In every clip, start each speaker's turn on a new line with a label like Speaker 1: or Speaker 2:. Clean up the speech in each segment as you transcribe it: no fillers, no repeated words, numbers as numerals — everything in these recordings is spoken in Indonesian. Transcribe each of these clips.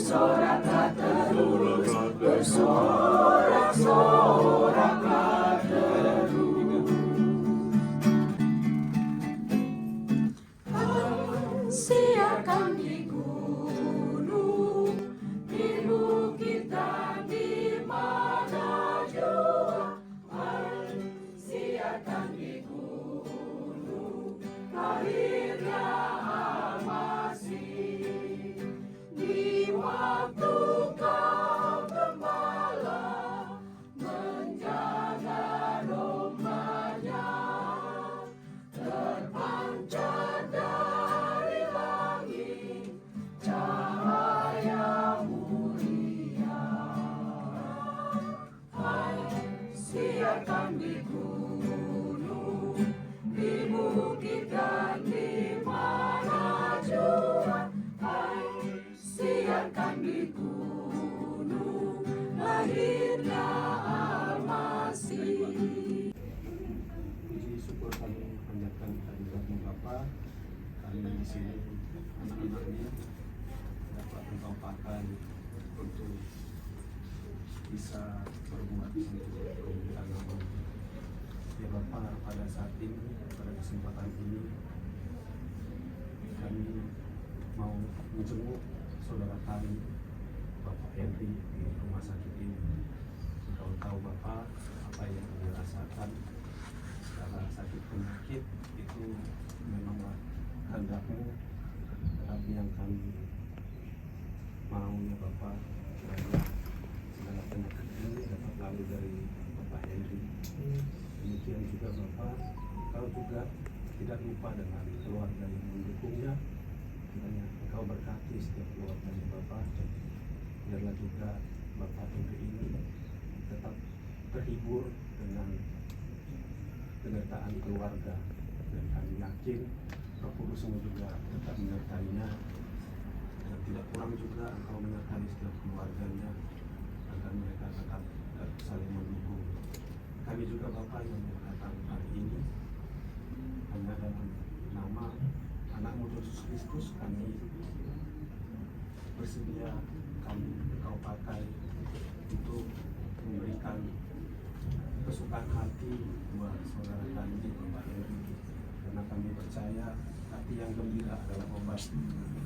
Speaker 1: bersoraklah terus, bersorak-soraklah terus. Siarkan di gunung, di bukit dan di mana jua. Siarkan di gunung, lahirnya Al-Masih. Di waktu kau gembala menjaga domba-Nya, terpancar dari langit cahaya mulia. Hai, siarkan di gunung, di bukit dan di mana jua. Hai, siarkan di gunung, lahirnya Al-Masih.
Speaker 2: Puji syukur kami panjatkan kehadirat-Mu Bapa. Kami di sini anak-anak-Mu dapat Engkau pakai untuk bisa berbuat untuk kemuliaan nama-Mu. Ya Bapa, pada saat ini, pada kesempatan ini, kami mau menjenguk saudara kami, Bapak Henry, di rumah sakit ini. Engkau tahu Bapak apa yang dia rasakan. Segala sakit penyakit itu memanglah kehendak-Mu, tetapi yang kami mau ya Bapak, kiranya segala penyakit ini dapat lalu dari Bapak Henry. Demikian juga Bapak, Engkau juga tidak lupa dengan keluarga yang mendukungnya. Kiranya Engkau berkati setiap keluarganya Bapak. Biarlah juga Bapak Henry ini tetap terhibur dengan penyertaan keluarga, dan kami yakin Roh Kudus-Mu juga tetap menyertainya, dan tidak kurang juga Engkau menyertai setiap keluarganya agar mereka tetap saling mendukung. Kami juga Bapak yang datang hari ini hanya dalam nama anak-Mu Yesus Kristus, kami bersedia kami Engkau pakai untuk memberikan kesukaan hati buat saudara kami Bapak Henry, karena kami percaya hati yang gembira adalah obat.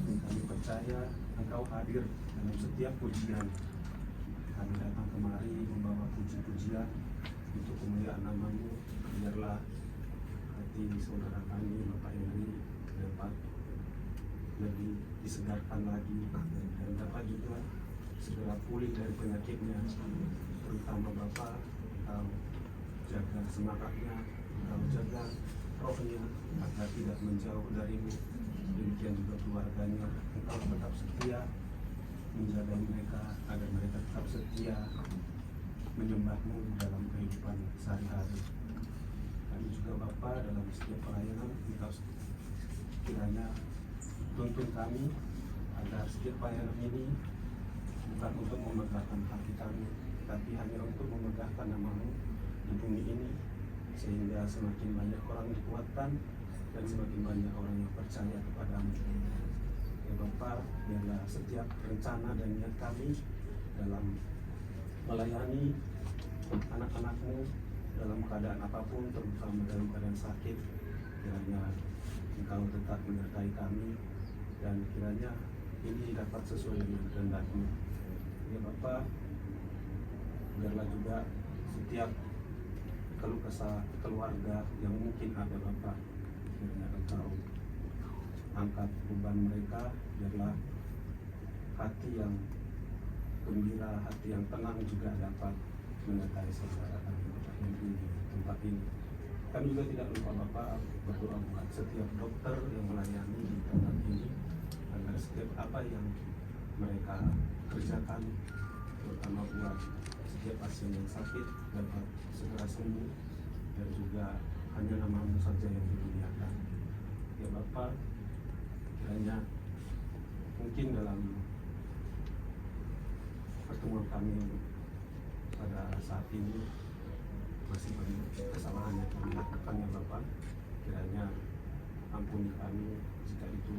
Speaker 2: Kami percaya Engkau hadir dalam setiap pujian. Kami datang kemari membawa puji-pujian untuk kemuliaan nama-Mu. Biarlah hati saudara kami Bapak Henry dapat lebih disegarkan lagi, dan dapat juga segera pulih dari penyakitnya. Terutama Bapak, Engkau jaga semangatnya, Engkau jaga rohnya agar tidak menjauh dari-Mu. Demikian juga keluarganya, Engkau tetap setia menjaga mereka agar mereka tetap setia menyembah-Mu dalam kehidupan sehari-hari. Kami juga Bapa, dalam setiap pelayanan Engkau kiranya tuntun kami agar setiap pelayanan ini bukan untuk memegahkan hati kami, tapi hanya untuk memegahkan nama-Mu di bumi ini, sehingga semakin banyak orang dikuatkan dan semakin banyak orang yang percaya kepada-Mu. Ya Bapa, biarlah setiap rencana dan niat kami dalam melayani anak-anak-Mu dalam keadaan apapun, terutama dalam keadaan sakit, kiranya Engkau tetap menyertai kami, dan kiranya ini dapat sesuai dengan kehendak-Mu. Ya Bapa, biarlah juga setiap keluh kesah keluarga yang mungkin ada Bapa, kiranya Engkau angkat beban mereka. Biarlah hati yang gembira, hati yang tenang juga dapat menyertai saudara kami Bapak Henry di tempat ini. Kami juga tidak lupa Bapak berdoa buat setiap dokter yang melayani di tempat ini, agar setiap apa yang mereka kerjakan, terutama buat setiap pasien yang sakit, dapat segera sembuh, dan juga hanya nama-Mu saja yang dimuliakan. Ya Bapak, kiranya mungkin dalam pertemuan kami pada saat ini masih banyak kesalahan yang kami lakukan ya Bapak. Kiranya ampuni kami jika itu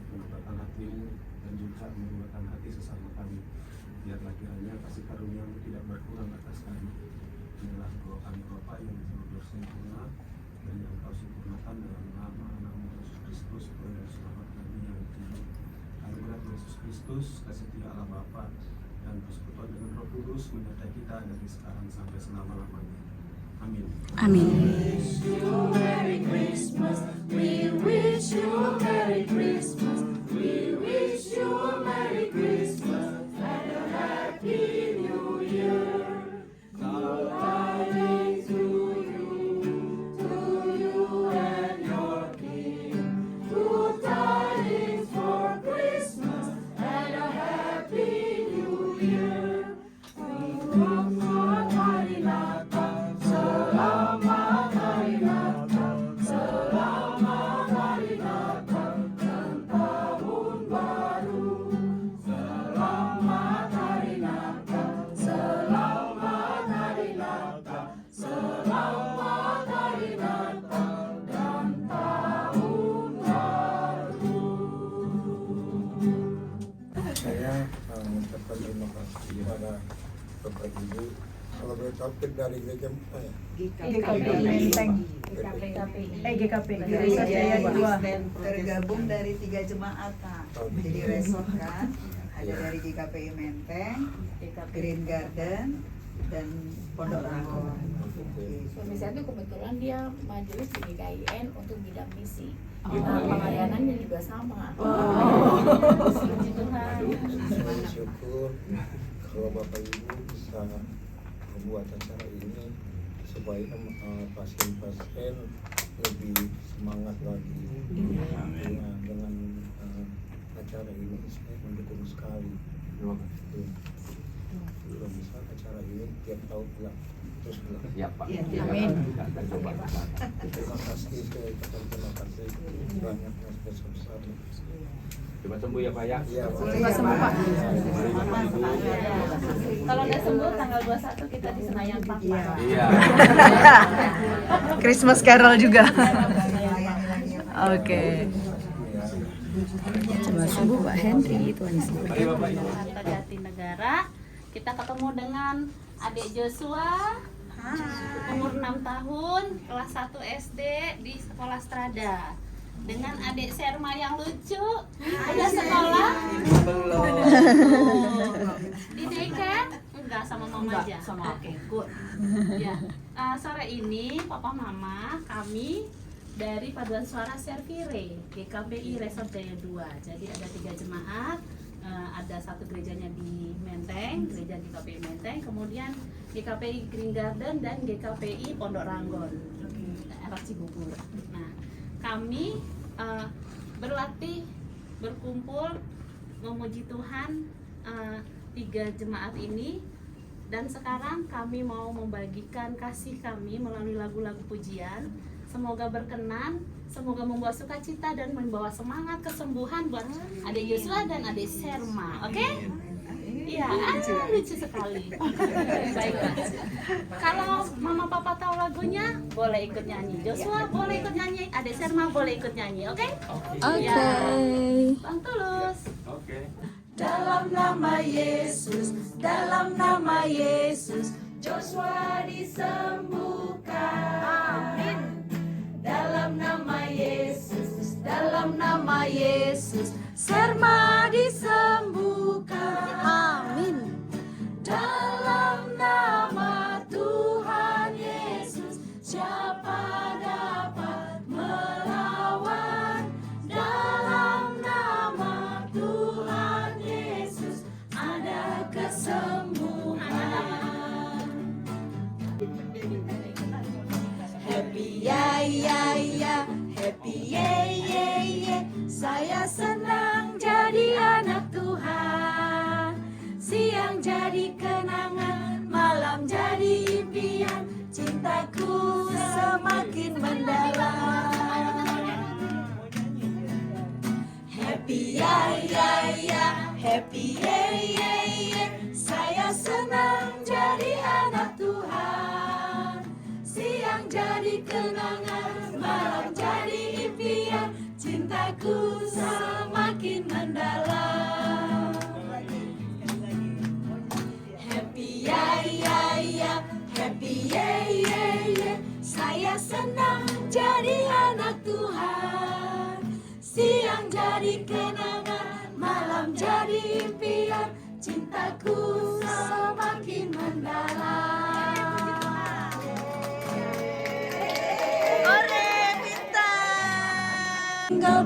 Speaker 2: menyebabkan hati-Mu, dan juga menguatkan hati sesama kami. Biarlah kiranya kasih karunia-Mu tidak berkurang atas kami. Inilah doa kami Bapa yang sempurna dan yang Kau sempurnakan dalam nama Anak-Mu Yesus Kristus, Tuhan Selamat kami yang tinggi. Anugerah Yesus Kristus, kasih setia Allah Bapa dan persekutuan dengan Roh Kudus menyertai kita dari sekarang sampai selama-lamanya. Amin.
Speaker 3: Amin.
Speaker 1: wish you a Merry Christmas. We wish you a Merry Christmas. We wish you a Merry Christmas and a Happy New Year. Good tidings to you and your King. Good tidings for Christmas and a Happy New Year. Selamat Hari Natal, selamat Hari Natal, selamat Hari Natal dan Tahun Baru. Selamat Hari Natal, selamat Hari Natal, selamat Hari Natal dan Tahun Baru.
Speaker 4: Saya mengucapkan terima kasih kepada Bapak Ibu. Kalau boleh tahu dari gereja mana ya?
Speaker 3: GKP Menteng. GKP Gereja Jaya 2.
Speaker 5: Tergabung dari 3 jemaat, Kak. Jadi resort kan, ada dari GKPI Menteng, Green Garden, dan Pondok Rangon.
Speaker 6: Suami saya tuh kebetulan dia majelis di GKIN untuk bidang misi. Nah, pelayanannya juga sama. Puji Tuhan.
Speaker 4: Saya bersyukur kalau Bapak Ibu bisa membuat acara ini supaya pasien-pasien lebih semangat lagi. Dengan acara ini saya mendukung sekali. Kalau bisa acara ini tiap tahun terus dilakukan.
Speaker 7: Ya Pak.
Speaker 3: Amin.
Speaker 4: Terima kasih, saya ucapkan terima kasih banyak yang besar.
Speaker 7: Coba sembuh ya Pak ya.
Speaker 4: Iya,
Speaker 3: Cepat sembuh, Pak.
Speaker 6: Kalau udah sembuh tanggal 21 kita di Senayan Park.
Speaker 7: Iya.
Speaker 3: Christmas Carol juga. Oke. Coba sembuh Pak Henry, Tuhan Yesus.
Speaker 7: Mari Bapak Ibu.
Speaker 6: Jakarta Jatinegara. Kita ketemu dengan adik Joshua, umur 6 tahun, kelas 1 SD di Sekolah Strada. Dengan adik Serma yang lucu, udah sekolah? Belum. Di daycare? Enggak, sama mama aja? Sama oke, good. Ya, sore ini Papa Mama kami dari Paduan Suara Servire GKPI Resort Jaya 2. Jadi ada 3 jemaat. Ada satu gerejanya di Menteng, gereja GKPI Menteng, kemudian GKPI Green Garden dan GKPI Pondok Rangon, daerah Cibubur. Nah, kami berlatih, berkumpul, memuji Tuhan 3 jemaat ini, dan sekarang kami mau membagikan kasih kami melalui lagu-lagu pujian. Semoga berkenan, semoga membawa sukacita dan membawa semangat kesembuhan buat adik Yusua dan adik Serma, oke? Iya, lucu sekali. Baiklah. Kalau mama papa tahu lagunya, boleh ikut nyanyi. Joshua boleh ikut nyanyi, adik Serma boleh ikut nyanyi, oke?
Speaker 3: Oke.
Speaker 6: Bang Tulus.
Speaker 7: Oke.
Speaker 1: Dalam nama Yesus, dalam nama Yesus, Joshua disembuhkan. Amin. Dalam nama Yesus, dalam nama Yesus, Serma disembuhkan. Amin. Dalam nama Tuhan Yesus, siapa dapat melawan? Dalam nama Tuhan Yesus, ada kesembuhan. Happy ya ya ya, happy yeah yeah yeah. Saya senang jadi anak Tuhan. Siang jadi kenangan, malam jadi impian. Cintaku semakin mendalam. Happy ya ya ya, happy yeah yeah yeah. Saya senang jadi anak Tuhan. Siang jadi kenangan, malam jadi impian. Cintaku semakin mendalam. siang jadi kenangan, malam jadi impian, cintaku semakin mendalam. Jingle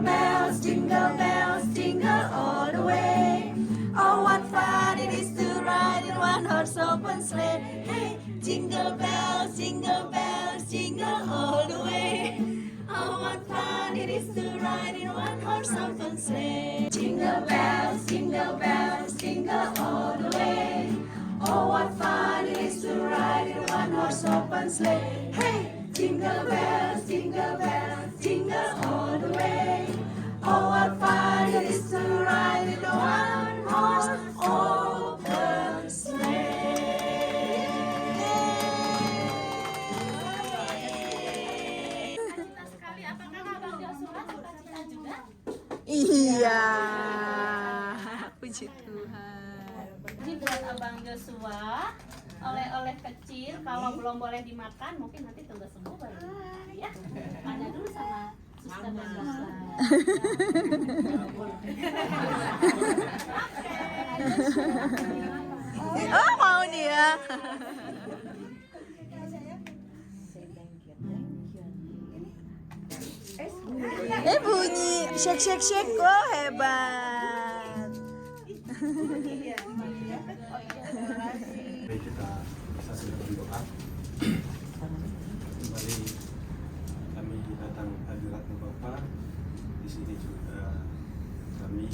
Speaker 1: bells, jingle all the way. Oh, what fun it is to ride in one horse open sleigh. Hey, jingle bells, jingle all the way. Oh, what fun it is to ride in one horse open sleigh. Jingle bells, jingle all the way. Oh, what fun it is to ride in one horse open sleigh. Hey, jingle bells, jingle all the way. Oh, what fun it is to ride in one horse open sleigh.
Speaker 6: Cinta sekali. Apakah Abang Joshua suka juga?
Speaker 3: Iya. Puji Tuhan.
Speaker 6: Ini buat Abang Joshua, oleh-oleh kecil. Kalau belum boleh dimakan, mungkin nanti tunggu sembuh baru dimakan, ya. Tanya dulu sama suster dan dokter.
Speaker 3: Oh, mau dia. Bunyi shake shake shake. Oh, hebat.
Speaker 2: Mari kita bisa sudah berdoa. Kembali kami datang hadirat Bapa. Di sini juga kami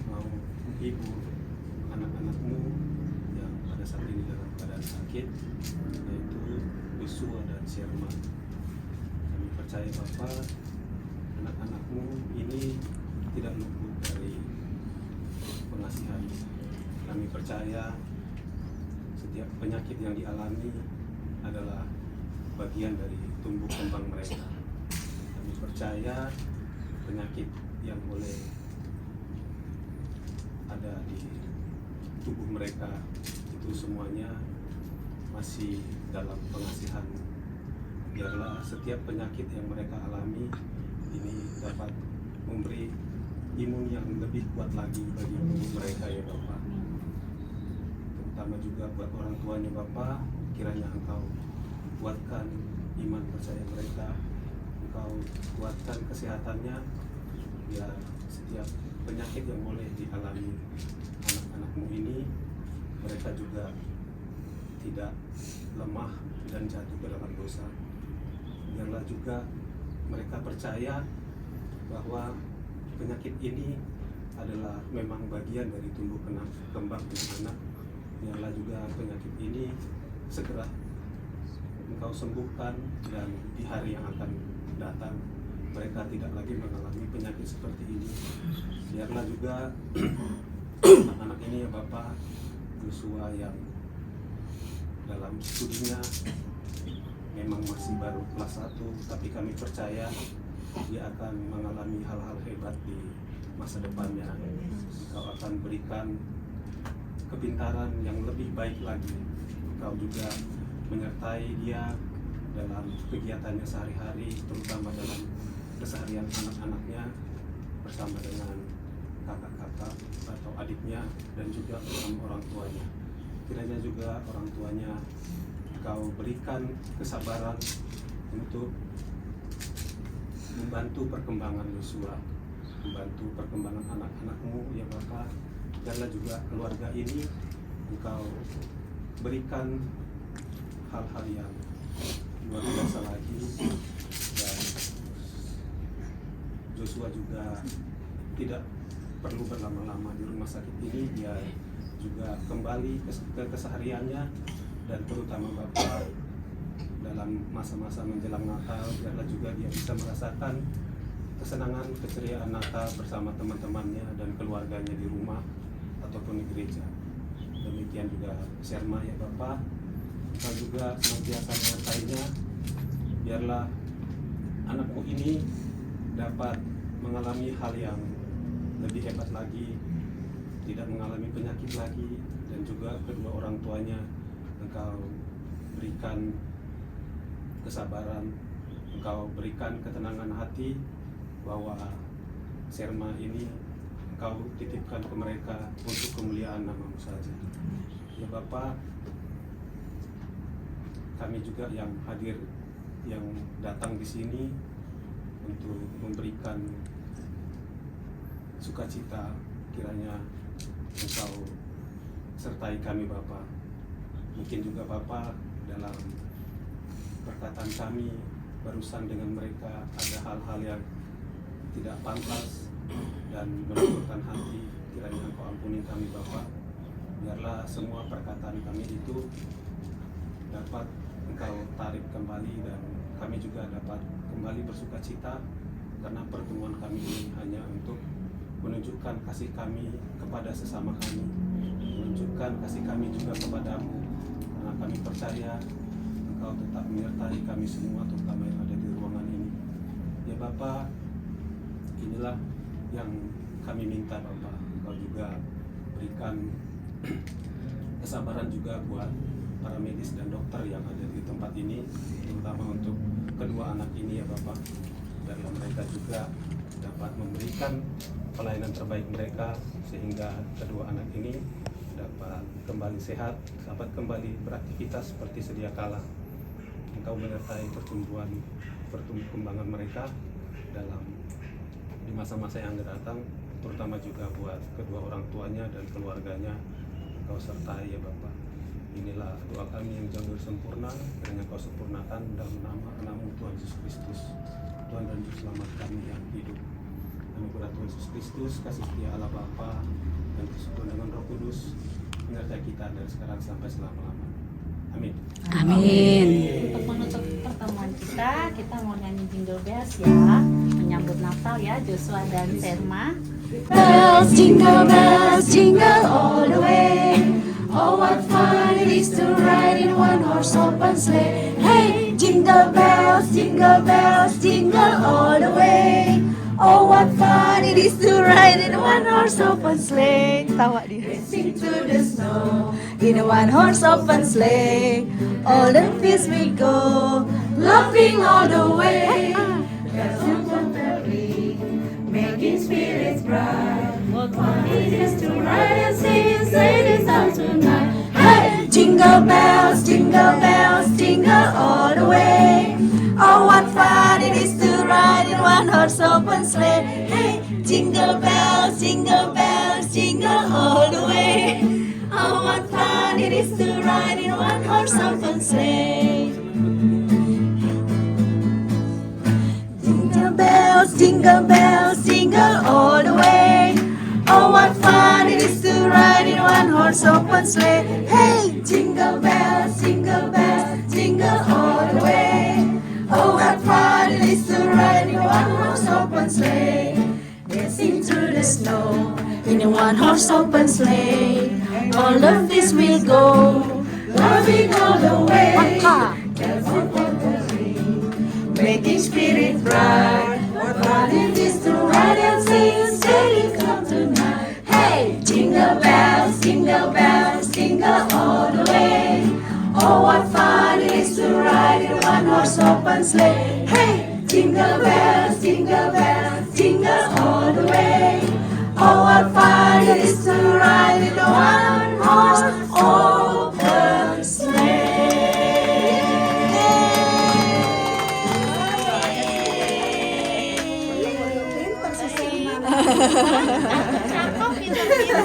Speaker 2: mau menghibur anak-anakmu yang pada saat ini dalam keadaan sakit, yaitu Joshua dan Sherma. Kami percaya Bapa, anak-anakmu ini tidak luput dari pengasihan. Kami percaya setiap penyakit yang dialami adalah bagian dari tumbuh kembang mereka. Kami percaya penyakit yang boleh ada di tubuh mereka itu semuanya masih dalam pengasihan. Biarlah setiap penyakit yang mereka alami ini dapat memberi imun yang lebih kuat lagi bagi tubuh mereka, ya Bapak. Terutama juga buat orang tuanya Bapak, kiranya Engkau kuatkan iman percaya mereka, Engkau kuatkan kesehatannya, biar setiap penyakit yang boleh dialami anak-anakmu ini, mereka juga tidak lemah dan jatuh ke dalam dosa. Biarlah juga mereka percaya bahwa penyakit ini adalah memang bagian dari tumbuh kembang anak. Biarlah juga penyakit ini segera Engkau sembuhkan, dan di hari yang akan datang mereka tidak lagi mengalami penyakit seperti ini. Biarlah juga anak-anak ini ya Bapak, Joshua yang dalam studinya memang masih baru kelas 1, tapi kami percaya dia akan mengalami hal-hal hebat di masa depannya. Engkau akan berikan kepintaran yang lebih baik lagi. Engkau juga menyertai dia dalam kegiatannya sehari-hari, terutama dalam keseharian anak-anaknya bersama dengan kakak-kakak atau adiknya, dan juga bersama orang tuanya. Kiranya juga orang tuanya Engkau berikan kesabaran untuk membantu perkembangan Joshua, membantu perkembangan anak-anakmu ya Bapak. Biarlah juga keluarga ini Engkau berikan hal-hal yang luar biasa lagi, dan Joshua juga tidak perlu berlama-lama di rumah sakit ini. Dia juga kembali ke kesehariannya, dan terutama Bapak dalam masa-masa menjelang Natal, biarlah juga dia bisa merasakan kesenangan, keceriaan Natal bersama teman-temannya dan keluarganya di rumah ataupun di gereja. Demikian juga Sherma ya Bapak, kita juga senantiasa menyertainya. Biarlah anakmu ini dapat mengalami hal yang lebih hebat lagi, tidak mengalami penyakit lagi, dan juga kedua orang tuanya Engkau berikan kesabaran, Engkau berikan ketenangan hati, bahwa Serma ini Engkau titipkan ke mereka untuk kemuliaan nama-Mu saja. Ya Bapa, kami juga yang hadir, yang datang di sini untuk memberikan sukacita, kiranya Engkau sertai kami Bapa. Mungkin juga Bapa dalam perkataan kami barusan dengan mereka ada hal-hal yang tidak pantas dan menurunkan hati, kiranya Engkau ampuni kami Bapa. Biarlah semua perkataan kami itu dapat Engkau tarik kembali dan kami juga dapat kembali bersukacita, karena pertemuan kami ini hanya untuk menunjukkan kasih kami kepada sesama kami, menunjukkan kasih kami juga kepadamu, karena kami percaya Engkau tetap menyertai kami semua, terutama yang ada di ruangan ini. Ya Bapa, inilah yang kami minta Bapa. Engkau juga berikan kesabaran juga buat para medis dan dokter yang ada di tempat ini, terutama untuk kedua anak ini ya Bapak. Biarlah mereka juga dapat memberikan pelayanan terbaik mereka, sehingga kedua anak ini dapat kembali sehat, dapat kembali beraktivitas seperti sedia kala. Engkau menyertai pertumbuhan kembangan mereka dalam di masa-masa yang akan datang, terutama juga buat kedua orang tuanya dan keluarganya. Engkau sertai ya Bapak. Inilah doa kami yang jauh dari sempurna, kiranya Kau sempurnakan dalam nama Tuhan Yesus Kristus, Tuhan dan Juru Selamat kami yang hidup. Anugerah Tuhan Yesus Kristus, kasih setia Allah Bapa dan persekutuan dengan Roh Kudus menyertai kita dari sekarang sampai selama-lamanya. Amin.
Speaker 3: Amin.
Speaker 6: Untuk menutup pertemuan kita mau nyanyi Jingle Bells ya, menyambut Natal ya, Joshua dan Serma.
Speaker 1: Bells, jingle all the way. Oh, what fun it is to ride in one horse open sleigh. Hey, jingle bells, jingle all the way. Oh, what fun it is to ride in one horse open sleigh.
Speaker 3: Tawa dia.
Speaker 1: Racing through the snow in a one horse open sleigh. All the fields we go, laughing all the way. Bells on the making spirits bright. What fun it is to ride and sing sleigh out tonight. Hey, jingle bells, jingle all the way. Oh, what fun it is to ride in one horse open sleigh. Hey, jingle bells, jingle all the way. Oh, what fun it is to ride in one horse open sleigh. Jingle bells, jingle all the way. Oh, what fun it is to ride in one horse open sleigh. Hey, jingle bells, jingle all the way. Oh, what fun it is to ride in one horse open sleigh. Dancing through the snow in a one horse open sleigh. All the fields we'll go, laughing all the way. Bells on the ring, making spirit bright. What fun it is to ride and sing steady come tonight. Hey, jingle bells, jingle all the way. Oh, what fun it is to ride in one horse open sleigh. Hey, jingle bells, jingle all the way. Oh, what fun it is to ride in one horse open sleigh.
Speaker 6: Cakep, pintar-pintar.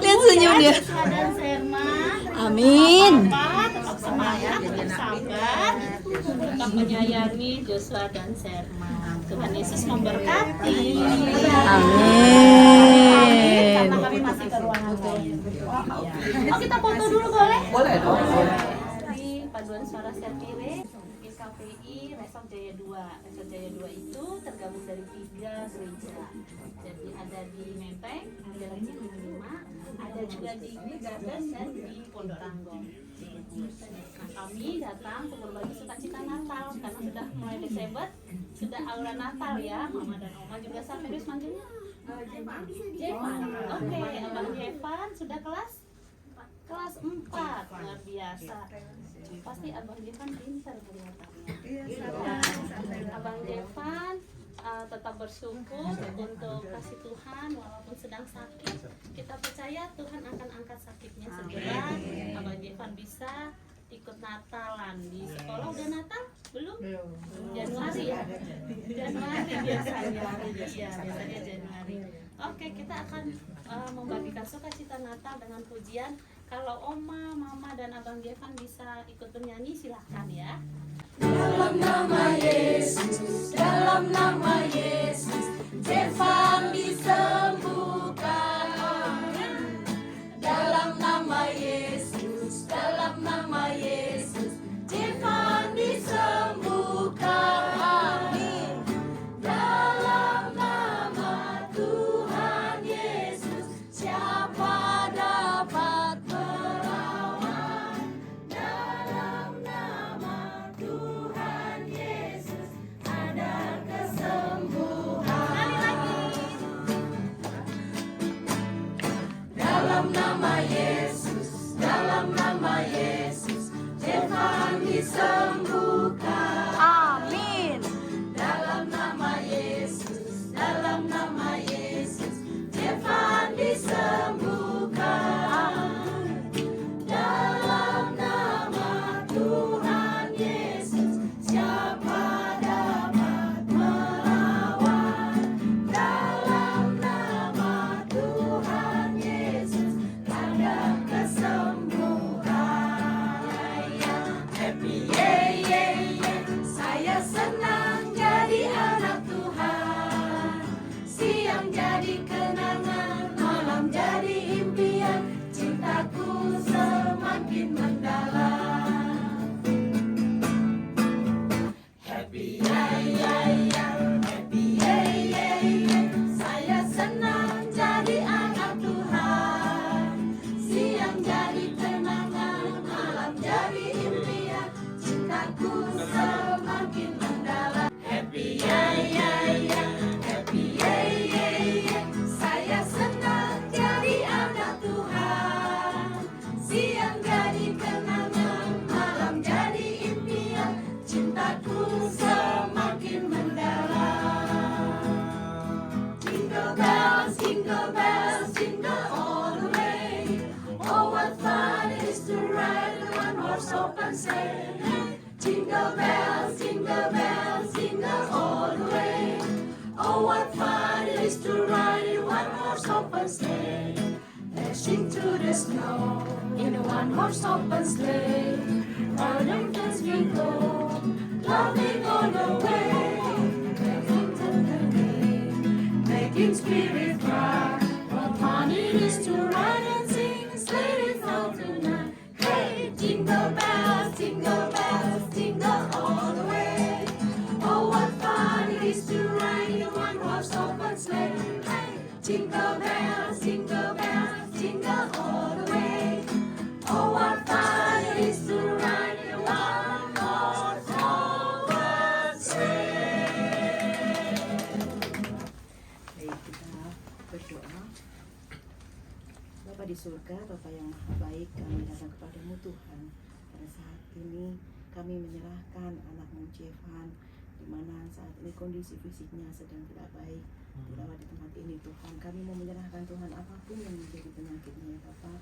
Speaker 3: Lihat senyum dia.
Speaker 6: Joshua dan Serma.
Speaker 3: Amin.
Speaker 6: Bapak tetap semangat, tetap sabar, tetap menyayangi Joshua dan Serma. Tuhan Yesus memberkati.
Speaker 3: Amin.
Speaker 6: Karena kami masih ke ruangan lain. Oh, kita foto dulu boleh? Boleh dong. Di paduan suara Serpire, GKPI Resort Jaya 2. Resort Jaya 2 itu tergabung dari 3 gereja. Jadi ada di Menteng, ada lagi di Lima, ada juga di Garden dan di Pondok Ranggon. Nah, kami datang untuk berbagi sukacita Natal karena sudah mulai Desember, sudah aura Natal ya. Mama dan Oma juga sampai terus manggilnya Jevan. Oke, Abang Jevan sudah kelas 4, luar biasa. Pasti Abang Jevan pintar kelihatannya. Abang Jevan tetap bersungguh untuk kasih Tuhan walaupun sedang sakit. Kita percaya Tuhan akan angkat sakitnya segera. Abang Jevan bisa ikut Natalan di sekolah. Udah Natal? Belum? Januari ya? Januari biasanya. Iya, biasanya Januari. Oke, kita akan membagikan sukacita Natal dengan pujian. Kalau Oma, Mama, dan Abang Jevan bisa ikut bernyanyi, silahkan ya.
Speaker 1: Dalam nama Yesus, dalam nama Yesus, Jevan disembuhkan. Amin. Dalam nama Yesus, dalam nama Yesus, Jevan disembuhkan. Amin. Dalam nama Tuhan Yesus, siapa dapat melawan? Dalam nama Tuhan Yesus ada kesembuhan. Dalam nama Yesus, dalam nama Yesus, Jevan disembuhkan.
Speaker 3: Amin.
Speaker 1: Dalam nama Yesus, dalam nama Yesus, Jevan disembuhkan. Dalam nama Tuhan Yesus, siapa dapat melawan? Dalam nama Tuhan Yesus ada kesembuhan. Happy yeah yeah yeah, saya senang jadi anak Tuhan. Siang jadi kenangan, malam jadi impian, cintaku semakin mendalam. Happy yeah yeah yeah, happy yeah yeah yeah, saya senang jadi anak Tuhan. Siang jadi kenangan, malam jadi impian, cintaku semakin mendalam. Happy yeah yeah yeah, happy yeah yeah yeah, saya senang jadi anak Tuhan. Siang jadi kenangan, malam jadi impian, cintaku semakin mendalam. Jingle bells, jingle bells, jingle all the way. Oh, what fun it is to ride in one horse open sleigh. Jingle bells, jingle bells, jingle all the way. Oh, what fun it is to ride in one horse open sleigh. Dashing through the snow in a one horse open sleigh. Autumn days we go, loving all the way. Making tenderly, making spirit cry. What fun it is to ride and sing a sleigh song tonight. Hey, jingle bells, jingle bells, jingle all the way. Oh, what fun it is to ride in a one horse open sleigh. Hey, jingle bells, jingle bells, jingle all the way. Oh, what fun it is to ride in a one horse open sleigh.
Speaker 5: Baik, kita berdoa. Bapa di surga, Bapa yang maha baik, kami datang kepadamu Tuhan. Pada saat ini kami menyerahkan anakmu Jevan, di mana saat ini kondisi fisiknya sedang tidak baik, dirawat di tempat ini Tuhan. Kami mau menyerahkan Tuhan apapun yang menjadi penyakitnya ya Bapa.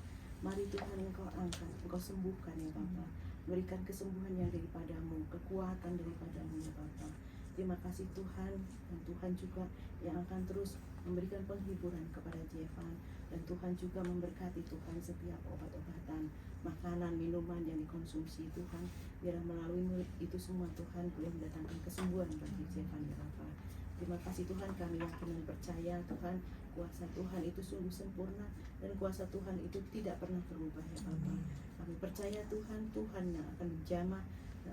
Speaker 5: Mari Tuhan Engkau angkat, Engkau sembuhkan ya Bapa. Berikan kesembuhan yang daripadamu, kekuatan daripadamu ya Bapa. Terima kasih Tuhan, dan Tuhan juga yang akan terus memberikan penghiburan kepada Jevan, dan Tuhan juga memberkati Tuhan setiap obat-obatan, makanan, minuman yang dikonsumsi Tuhan. Biar melalui itu semua Tuhan boleh mendatangkan kesembuhan bagi Jevan ya Bapa. Terima kasih Tuhan, kami yakin dan percaya Tuhan, kuasa Tuhan itu sungguh sempurna, dan kuasa Tuhan itu tidak pernah berubah ya Bapa. Kami percaya Tuhan, Tuhan yang akan menjamah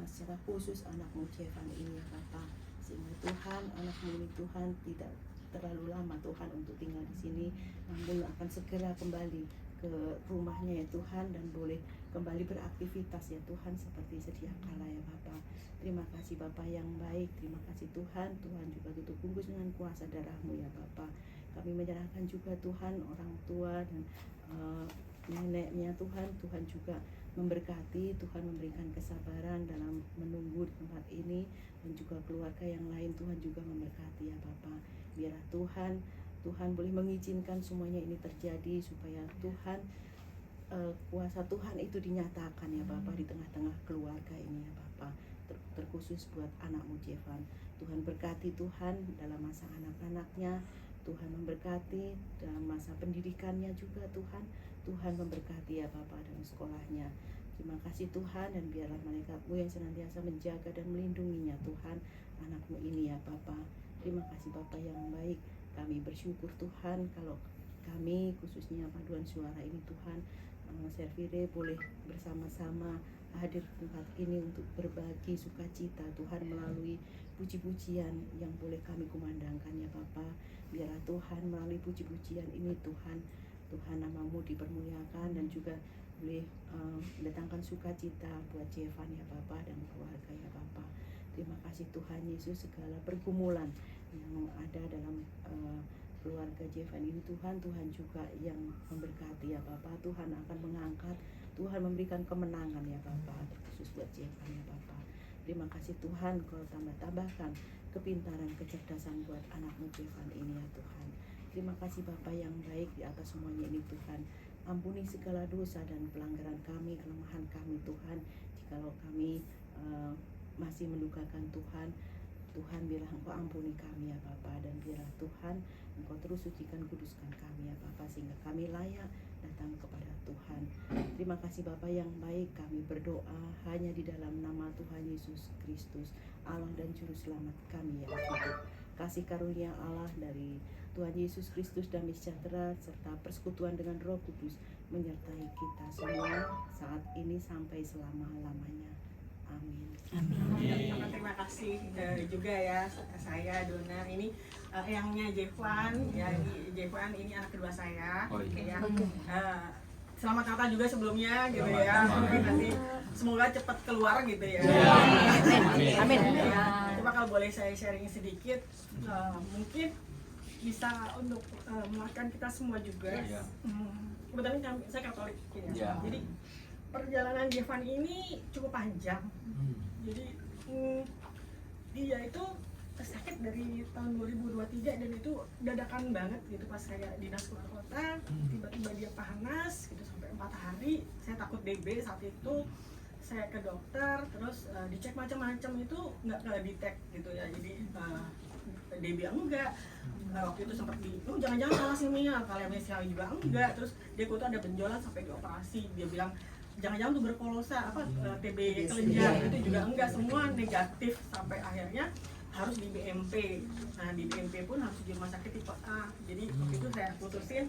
Speaker 5: secara khusus anakmu Jevan ini ya Bapa. Sehingga Tuhan, anakmu ini Tuhan tidak terlalu lama Tuhan untuk tinggal di sini, namun akan segera kembali ke rumahnya ya Tuhan, dan boleh kembali beraktivitas ya Tuhan seperti sedia kala ya Bapa. Terima kasih Bapa yang baik, terima kasih Tuhan. Tuhan juga tutup bungkus dengan kuasa darah-Mu ya Bapa. Kami menyerahkan juga Tuhan orang tua dan neneknya Tuhan. Tuhan juga memberkati, Tuhan memberikan kesabaran dalam menunggu di tempat ini, dan juga keluarga yang lain Tuhan juga memberkati ya Bapa. Biarlah Tuhan boleh mengizinkan semuanya ini terjadi supaya Tuhan kuasa Tuhan itu dinyatakan ya Bapa di tengah-tengah keluarga ini ya Bapa, terkhusus buat anakmu Jevan. Tuhan berkati Tuhan dalam masa anak-anaknya, Tuhan memberkati dalam masa pendidikannya juga Tuhan memberkati ya Bapa dalam sekolahnya. Terima kasih Tuhan, dan biarlah malaikatmu yang senantiasa menjaga dan melindunginya Tuhan anakmu ini ya Bapa. Terima kasih Bapa yang baik, kami bersyukur Tuhan kalau kami khususnya paduan suara ini Tuhan, Servire boleh bersama-sama hadir di tempat ini untuk berbagi sukacita Tuhan melalui puji-pujian yang boleh kami kumandangkan ya Bapa. Biarlah Tuhan melalui puji-pujian ini Tuhan namamu dipermuliakan, dan juga boleh mendatangkan sukacita buat Jevan ya Bapa dan keluarga ya Bapa. Terima kasih Tuhan Yesus, segala pergumulan yang ada dalam keluarga Jevan ini Tuhan juga yang memberkati ya Bapa. Tuhan akan mengangkat, Tuhan memberikan kemenangan ya Bapa, terkhusus buat Jevan ya Bapa. Terima kasih Tuhan, Kau tambahkan kepintaran, kecerdasan buat anakmu Jevan ini ya Tuhan. Terima kasih Bapa yang baik di atas semuanya ini Tuhan. Ampuni segala dosa dan pelanggaran kami, kelemahan kami Tuhan. Jikalau kami masih mendukakan Tuhan biarlah Engkau ampuni kami ya Bapa, dan biarlah Tuhan Engkau terus sucikan, kuduskan kami ya Bapa, sehingga kami layak datang kepada Tuhan. Terima kasih Bapa yang baik, kami berdoa hanya di dalam nama Tuhan Yesus Kristus, Allah dan Juru Selamat kami yang hidup. Kasih karunia Allah dari Tuhan Yesus Kristus, damai sejahtera serta persekutuan dengan Roh Kudus menyertai kita semua saat ini sampai selama-lamanya. Amin.
Speaker 8: Terima kasih juga ya, saya Dona ini eyangnya Jevan ya. Jevan ini anak kedua saya.
Speaker 7: Oh, iya.
Speaker 8: Ya. Selamat Natal juga sebelumnya gitu ya. Nanti semoga cepat keluar gitu ya.
Speaker 3: Amin.
Speaker 8: Ya, coba kalau boleh saya sharing sedikit, mungkin bisa untuk menguatkan kita semua juga. Kebetulan saya Katolik ya. Jadi perjalanan Jevan ini cukup panjang. Jadi dia itu sakit dari tahun 2023, dan itu dadakan banget gitu. Pas saya dinas keluar kota, tiba-tiba dia panas gitu sampai 4 hari. Saya takut DB saat itu. Saya ke dokter, terus dicek macam-macam, itu nggak ke-detect gitu ya. Jadi DB enggak. Waktu itu sempat jangan-jangan thalassemia, kalian juga enggak. Terus dia tuh ada benjolan sampai dioperasi. Dia bilang jangan-jangan tuberkulosa, TB kelenjar, itu juga enggak, semua negatif, sampai akhirnya harus di BMP. Nah di BMP pun harus di rumah sakit tipe A. Jadi waktu itu saya putusin,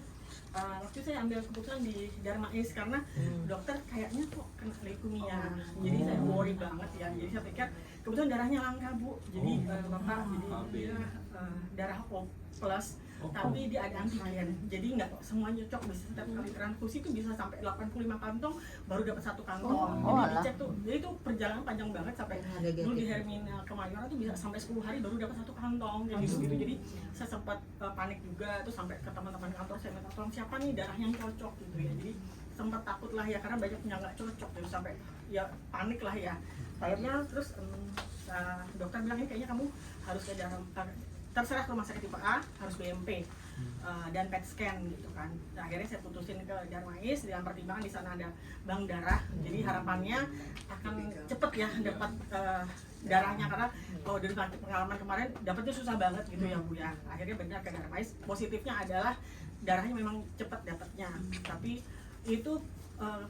Speaker 8: waktu itu saya ambil keputusan di Darmais karena dokter kayaknya kok kena leukemia. Jadi saya worry banget ya. Jadi saya pikir kebetulan darahnya langka Bu. Jadi Bapak jadi dia darah O plus. Tapi dia ada antigen, jadi nggak semuanya cocok. Bisa setiap kali transfusi itu bisa sampai 85 kantong baru dapat 1 kantong. Jadi dicek tuh, jadi itu perjalanan panjang banget sampai dulu di Hermina Kemayoran tuh bisa sampai 10 hari baru dapat 1 kantong gitu. Jadi saya sempat panik juga tuh, sampai ke teman-teman kantor saya minta tolong siapa nih darahnya yang cocok gitu ya. Jadi sempat takut lah ya, karena banyak yang nggak cocok gitu, sampai ya panik lah ya. Akhirnya terus dokter bilang ini kayaknya kamu harus ke dalam terserah rumah sakit tipe A, harus BMP dan PET scan gitu kan. Nah, akhirnya saya putusin ke Darmais dengan pertimbangan di sana ada bank darah. Jadi harapannya akan cepet ya dapat darahnya, karena kalau dari pengalaman kemarin dapatnya susah banget gitu ya Bu ya. Akhirnya benar ke Darmais. Positifnya adalah darahnya memang cepet dapatnya, tapi itu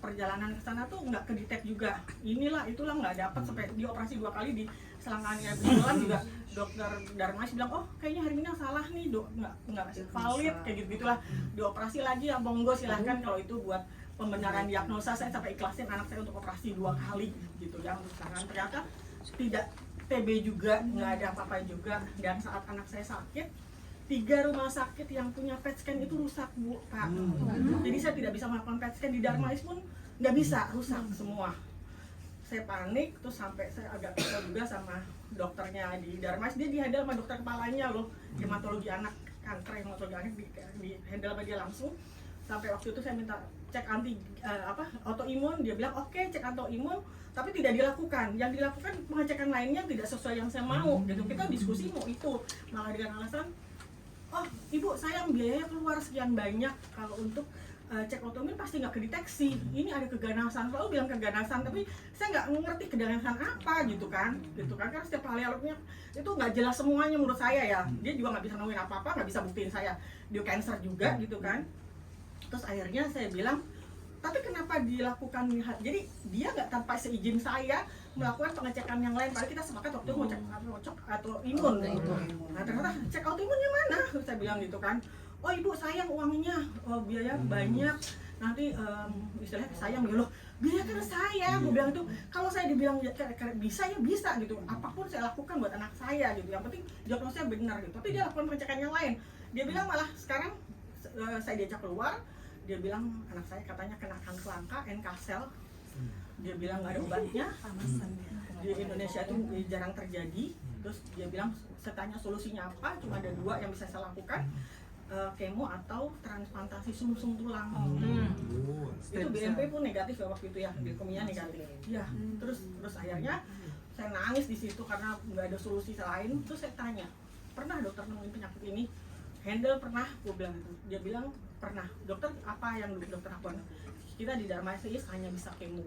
Speaker 8: perjalanan ke sana tuh nggak kedetek juga. Inilah itulah nggak dapat, sampai dioperasi 2 kali di selangkannya betulan juga. Dokter Darmais bilang oh kayaknya hari ini salah nih dok, nggak valid kayak gitulah. Dioperasi lagi ya, monggo silahkan kalau itu buat pembenaran diagnosa. Saya sampai ikhlasin anak saya untuk operasi 2 kali gitu ya untuk sekarang. Ternyata tidak TB juga, nggak ada apa-apa juga. Dan saat anak saya sakit, 3 rumah sakit yang punya PET scan itu rusak Bu, Pak. Jadi saya tidak bisa melakukan PET scan di Darmais pun nggak bisa, rusak semua. Saya panik, terus sampai saya agak kesel juga sama dokternya di Darmais. Dia di-handle sama dokter kepalanya loh, hematologi anak, kanker hematologi anak di-handle sama dia langsung. Sampai waktu itu saya minta cek autoimun. Dia bilang oke, cek autoimun, tapi tidak dilakukan. Yang dilakukan pengecekan lainnya tidak sesuai yang saya mau gitu. Kita diskusi mau itu, malah dengan alasan, oh ibu sayang biayanya keluar sekian banyak, kalau untuk cek autoimun pasti nggak kedeteksi. Ini ada keganasan, selalu bilang keganasan, tapi saya nggak ngerti keganasan apa gitu kan, karena setiap kali alurnya itu nggak jelas semuanya menurut saya ya. Dia juga nggak bisa nemuin apa-apa, nggak bisa buktiin saya dia cancer juga gitu kan. Terus akhirnya saya bilang, tapi kenapa dilakukan, jadi dia nggak tanpa seizin saya melakukan pengecekan yang lain, padahal kita sepakat waktu itu mau cek autoimun gitu. Nah ternyata cek autoimunnya mana, saya bilang gitu kan. Oh ibu sayang uangnya, biaya banyak, nanti istilahnya sayang ya, loh biaya kan saya, gue bilang itu kalau saya dibilang bisa ya bisa gitu, apapun saya lakukan buat anak saya gitu, yang penting diagnosnya benar gitu. Tapi dia lakukan pengecekan yang lain, dia bilang malah sekarang saya diajak keluar, dia bilang anak saya katanya kena kanker langka, NK-sel, dia bilang nggak ada obatnya, di Indonesia itu jarang terjadi. Terus dia bilang saya tanya solusinya apa, cuma ada 2 yang bisa saya lakukan, kemo atau transplantasi sum-sum tulang. Itu BMP pun negatif ya waktu itu ya, leukemia negatif. Ya, terus akhirnya saya nangis di situ karena nggak ada solusi lain. Terus saya tanya, pernah dokter nemuin penyakit ini? Handle pernah, gue bilang itu. Dia bilang pernah. Dokter apa yang dokter lakukan? Kita di Darmais hanya bisa kemo,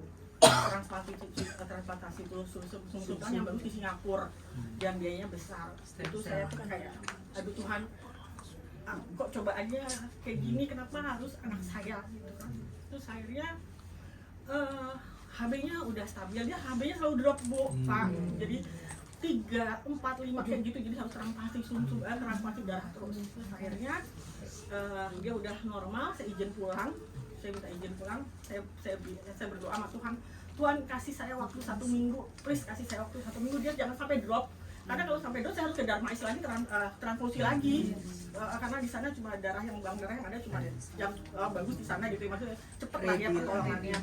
Speaker 8: transplantasi sum-sum tulang yang bagus di Singapura dan biayanya besar. Itu saya kayak, aduh Tuhan, kok coba aja kayak gini, kenapa harus anak saya gitu kan. Terus akhirnya HB-nya udah stabil, dia HB-nya selalu drop bu, Pak. Jadi 3, 4, 5 kayak gitu, jadi harus transplantasi transplantasi darah terus. Terus akhirnya dia udah normal, saya izin pulang, saya minta izin pulang, saya berdoa sama Tuhan, Tuhan kasih saya waktu 1 minggu, please kasih saya waktu 1 minggu, dia jangan sampai drop. Karena kalau sampai drop saya harus ke Darmais lagi, transfusi lagi, karena di sana cuma darah yang bank darah yang ada cuma yang bagus di sana gitu, maksudnya cepet lah ya pertolongannya.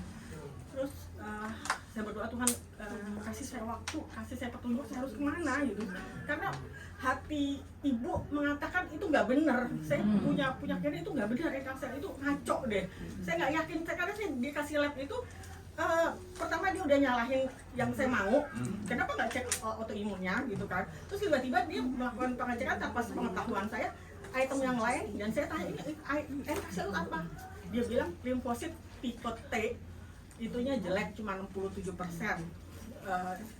Speaker 8: Terus saya berdoa Tuhan kasih saya waktu, kasih saya petunjuk saya harus kemana gitu, karena hati ibu mengatakan itu nggak benar. Saya punya kira itu nggak benar, NK-sel itu ngaco deh. Saya nggak yakin, karena saya dikasih lab itu pertama dia udah nyalahin yang saya mau, kenapa nggak cek autoimunnya gitu kan. Terus tiba-tiba dia melakukan pengecekan tanpa pengetahuan saya, item yang lain, dan saya tanya ini NK-sel apa, dia bilang limfosit tipe T, itunya jelek cuma 67%.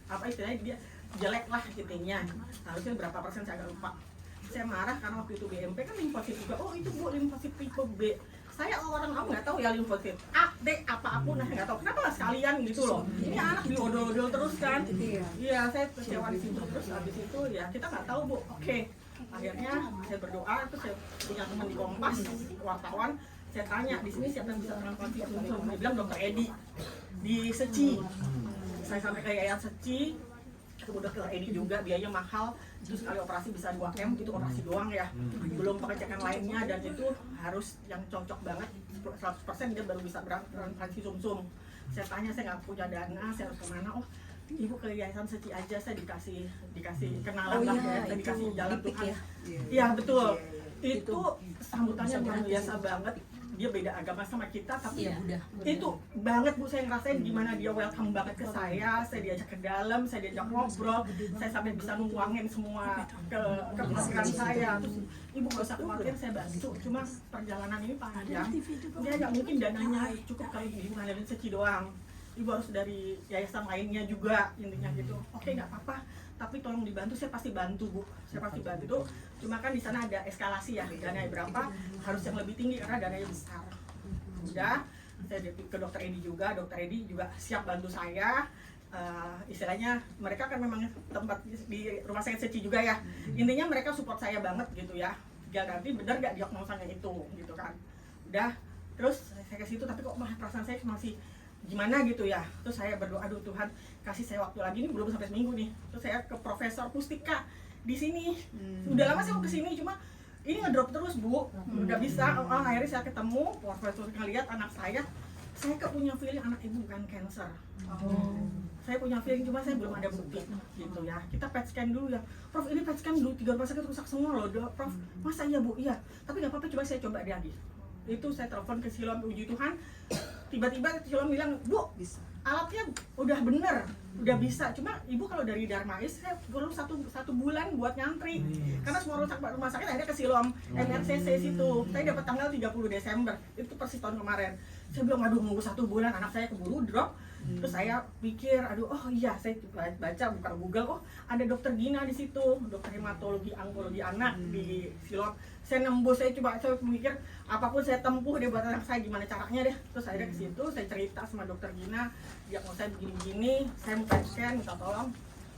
Speaker 8: Apa istilahnya, dia jelek lah intinya, harusnya berapa persen saya agak lupa. Saya marah karena waktu itu BMP kan limfosit juga, oh itu bu limfosit tipe B. Saya orang awam nggak tahu ya limfosit A, D, apapun, nah nggak tahu kenapa nggak sekalian gitu loh. Ini anak diodol-odol terus kan. Iya, saya kecewa di situ. Terus habis itu ya kita nggak tahu bu. Oke, akhirnya saya berdoa, terus saya punya teman di Kompas, wartawan. Saya tanya di sini siapa yang bisa transplantasi sum-sum. Dia bilang Dokter Edi di Seci. Saya sampai ke Yayasan Seci, ketemu Dokter Edi juga, biayanya mahal. Terus sekali operasi bisa 2M, itu operasi doang ya, belum pengecekan lainnya, dan itu harus yang cocok banget 100% dia baru bisa transplantasi sum-sum. Saya tanya, saya nggak punya dana, saya harus kemana? Oh ibu ke Yayasan Seci aja, saya dikasih kenalan lah ya, saya dikasih jalan Tuhan. Iya betul, itu sambutannya luar biasa banget. Dia beda agama sama kita, tapi itu banget bu, saya ngerasain gimana dia welcome banget ke saya diajak ke dalam, saya diajak ngobrol, saya sampai bisa nuangin semua ke pikiran saya. Terus ibu gak usah khawatir, saya bantu, cuma perjalanan ini panjang, dia nggak mungkin dananya cukup kalau ibu ngandelin Seci doang, ibu harus dari yayasan lainnya juga, intinya gitu. Oke nggak apa-apa, tapi tolong dibantu, saya pasti bantu bu, saya pasti bantu. Cuma kan di sana ada eskalasi ya, dananya berapa harus yang lebih tinggi karena dananya besar. Udah, saya ke Dokter Edi juga siap bantu saya. Istilahnya mereka kan memang tempat di rumah sakit Seci juga ya. Intinya mereka support saya banget gitu ya. Garanti bener gak diagnosanya itu gitu kan. Udah, terus saya ke situ, tapi kok perasaan saya masih gimana gitu ya. Terus saya berdoa, aduh Tuhan kasih saya waktu lagi, ini belum sampai seminggu nih. Terus saya ke Profesor Pustika di sini. Udah lama saya mau kesini, cuma ini ngedrop terus bu, nggak bisa. Akhirnya saya ketemu Profesor, ngeliat anak saya punya feeling anak ibu bukan cancer. Saya punya feeling, cuma saya belum ada bukti gitu ya. Kita PET scan dulu ya, Prof. Ini PET scan dulu, 3 rumah sakit rusak semua loh, Prof. Masa iya bu? Iya, tapi nggak apa-apa, coba saya coba lagi. itu saya telepon ke Siloam, puji Tuhan tiba-tiba Siloam bilang, Bu, alatnya udah bener, udah bisa. Cuma ibu kalau dari Darmais saya perlu satu bulan buat nyantri, karena semua rumah sakit akhirnya ke Siloam MRCC situ. Saya dapat tanggal 30 Desember, itu persis tahun kemarin. Saya bilang, aduh nunggu 1 bulan, anak saya keburu drop. Terus saya pikir, aduh, oh iya, saya baca buka Google, oh ada dokter Gina di situ, dokter hematologi onkologi anak di Siloam. Saya nembus, saya mikir apapun saya tempuh deh buat anak saya, gimana caranya deh. Terus akhirnya ke situ, saya cerita sama dokter Gina, diagnosa saya begini-begini, saya mau PET scan, minta tolong.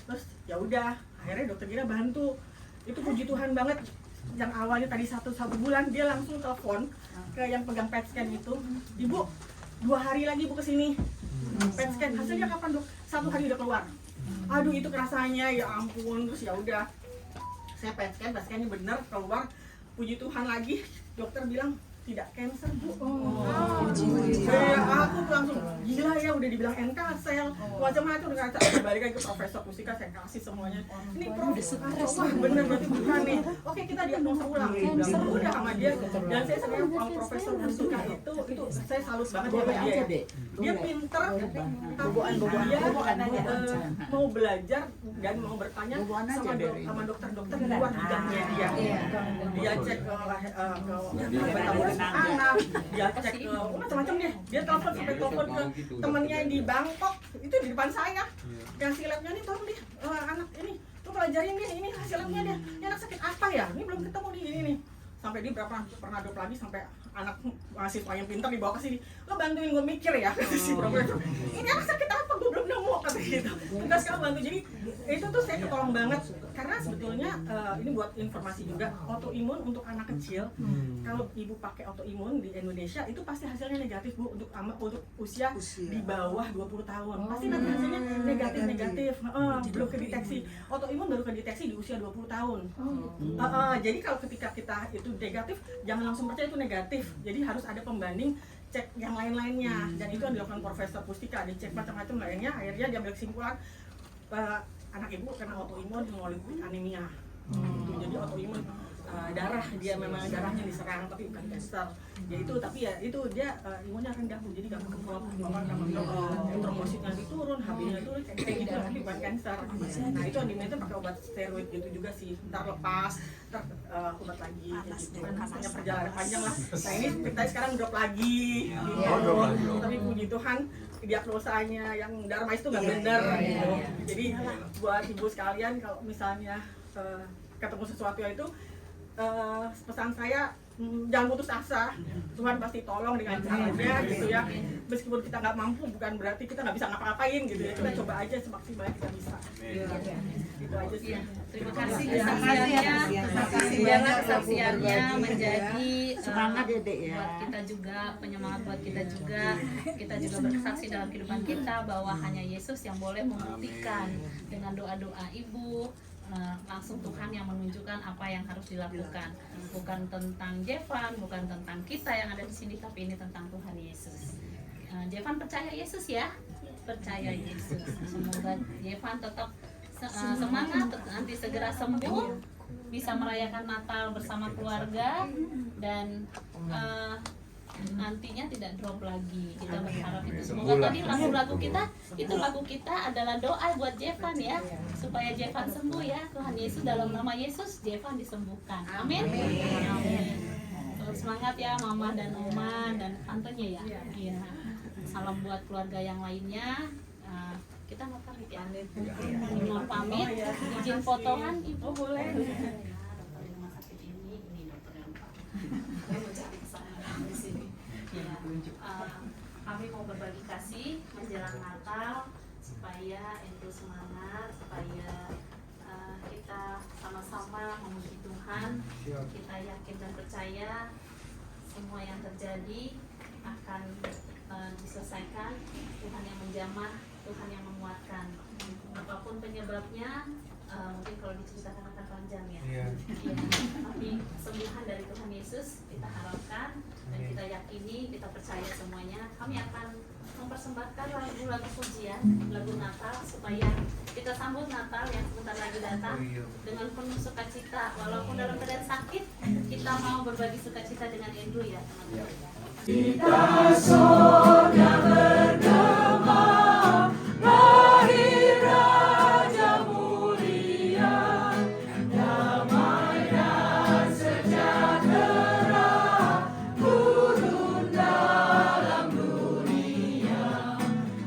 Speaker 8: Terus ya udah, akhirnya dokter Gina bantu. Itu puji Tuhan banget. Yang awalnya tadi satu bulan, dia langsung telepon ke yang pegang PET scan itu, Ibu, 2 hari lagi Bu kesini. PET scan hasilnya kapan Dok? 1 hari udah keluar. Aduh itu kerasanya ya ampun. Terus ya udah, saya PET scan-nya bener keluar. Puji Tuhan lagi, dokter bilang tidak cancer Bu. Aku langsung gila ya, udah dibilang NK sel, macam-macam. Udah balik lagi ke Profesor Pustika, saya kasih semuanya. Ini Prof, wah bener berarti bukan nih. Oke kita diagnosa ulang. Udah sama dia. Dan saya sama Profesor Pustika itu saya salut banget sama dia. Dia pinter, tapi dia mau belajar dan mau bertanya sama dokter-dokter di luar bidangnya dia. Dia cek ke metabolisme anak, dia cek ke macam-macam deh. Dia telepon sampai telepon ke temennya di Bangkok, itu di depan saya. Kasih labnya nih, tolong deh anak ini, lu pelajarin deh ini hasil labnya dia. Ini anak sakit apa ya? Ini belum ketemu nih ini nih. Sampai dia pernah drop lagi sampai anak mahasiswa yang pintar dibawa ke sini. Lo bantuin gue mikir ya, kata si profesor. Ini anak sakit apa? Gue belum nemu, kata gitu. Tugas kamu bantu. Jadi itu tuh saya ketolong banget. Karena sebetulnya ini buat informasi juga, autoimun untuk anak kecil. Kalau ibu pakai autoimun di Indonesia itu pasti hasilnya negatif Bu untuk usia di bawah 20 tahun. Pasti nanti hasilnya negatif. Belum kedeteksi. Autoimun baru kedeteksi di usia 20 tahun. Jadi kalau ketika kita itu negatif, jangan langsung percaya itu negatif. Jadi harus ada pembanding, cek yang lain-lainnya. Dan itu yang dilakukan Profesor Pustika, dicek macam-macam lainnya. Akhirnya dia ambil kesimpulan anak ibu kena autoimun hemolytic anemia. Jadi autoimun darah, dia memang darahnya diserang tapi bukan cancer. Ya itu, tapi ya itu dia imunnya rendah Bu, jadi gampang trombositnya diturun, HB-nya turun, kayak gitu, tapi bukan cancer. Nah itu yang diminta pakai obat steroid gitu juga sih. Ntar lepas, ntar obat lagi, gitu. Hanya perjalanan panjang lah. Nah ini kita sekarang drop lagi, gitu. Tapi puji Tuhan diagnosanya yang Darmais itu nggak benar, gitu. Jadi buat ibu sekalian kalau misalnya ketemu sesuatu itu pesan saya, jangan putus asa. Tuhan pasti tolong dengan caranya gitu ya. Meskipun kita nggak mampu bukan berarti kita nggak bisa ngapa-ngapain gitu ya. Kita coba aja semaksimal kita bisa. Itu aja sih.
Speaker 6: Terima kasih kesaksiannya. Kesaksiannya menjadi semangat ya Dek ya. Buat kita juga, penyemangat buat kita juga. Kita juga bersaksi dalam kehidupan kita bahwa hanya Yesus yang boleh membuktikan dengan doa-doa ibu. Langsung Tuhan yang menunjukkan apa yang harus dilakukan, bukan tentang Jevan, bukan tentang kita yang ada di sini, tapi ini tentang Tuhan Yesus. Jevan percaya Yesus ya, percaya Yesus. Semoga Jevan tetap semangat, nanti segera sembuh, bisa merayakan Natal bersama keluarga dan nantinya tidak drop lagi. Kita berharap itu. Semoga tadi lagu-lagu kita adalah doa buat Jevan ya, supaya Jevan sembuh ya. Tuhan Yesus, dalam nama Yesus Jevan disembuhkan. Amin. Amin. Terus semangat ya Mama dan Oma dan tantenya ya. Iya. Salam buat keluarga yang lainnya. Kita mau pamit ya. Mau pamit. Izin potongan Ibu boleh. Kami mau berbagi kasih menjelang Natal supaya itu semangat, supaya kita sama-sama memuji Tuhan. Kita yakin dan percaya semua yang terjadi akan diselesaikan. Tuhan yang menjamah, Tuhan yang menguatkan. Apapun penyebabnya, mungkin kalau diceritakan akan panjang ya. Tapi kesembuhan dari Tuhan Yesus kita harapkan dan kita yakini, kita percaya semuanya. Kami akan mempersembahkan lagu-lagu pujian, lagu Natal supaya kita sambut Natal yang sebentar lagi datang dengan penuh sukacita. Walaupun dalam keadaan sakit, kita mau berbagi sukacita dengan Andrew ya teman-teman.
Speaker 1: Kita sorga bergema, lahir Raja mulia, damai dan sejahtera turun dalam dunia.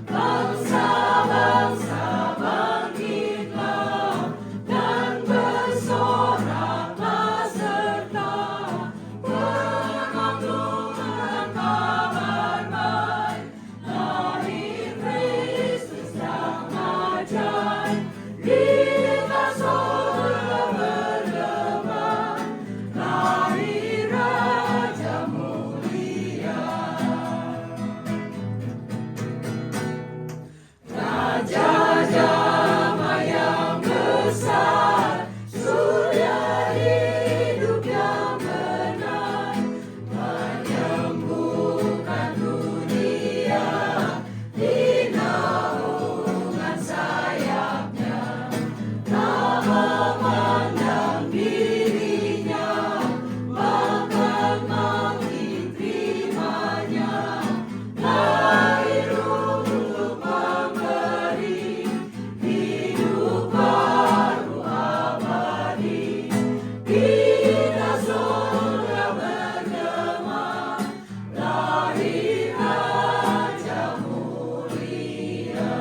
Speaker 1: Bangsa-bangsa bangkitlah dan bersoraklah serta bermakmurkan kabar baik. Lahir Kristus yang ajaib, kita sorga bergema, lahir Raja mulia. Raja damai yang besar, surya hidup yang benar, menyembuhkan dunia di naungan sayapnya. Tak memandang dirinya, bahkan mengiterimanya. Lahir untuk memberi hidup baru abadi. Kita sorga bergema, lahir Raja mulia.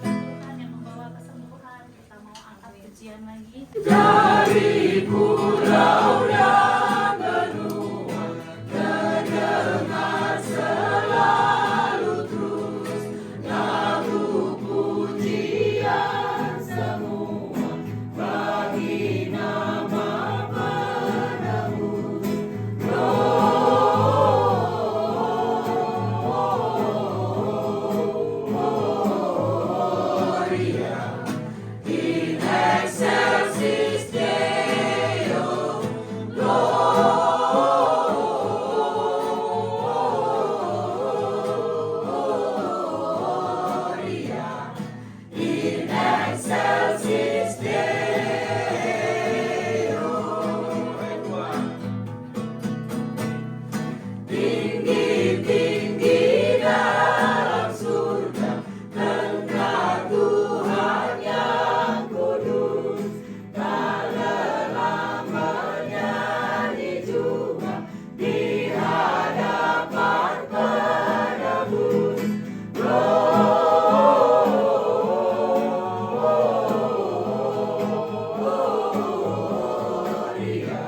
Speaker 6: Tuhan yang membawa kesembuhan, kita mau angkat pujian lagi.
Speaker 1: Dari pulau dan benua terdengar selalu terus lagu pujian semua bagi nama penebus. Gloria in excelsis Deo, Gloria in excelsis Deo. Tinggi-tinggi dalam surga, engkau Tuhan yang kudus. Tak lelah menyanyi juga di hadapan penebus. Gloria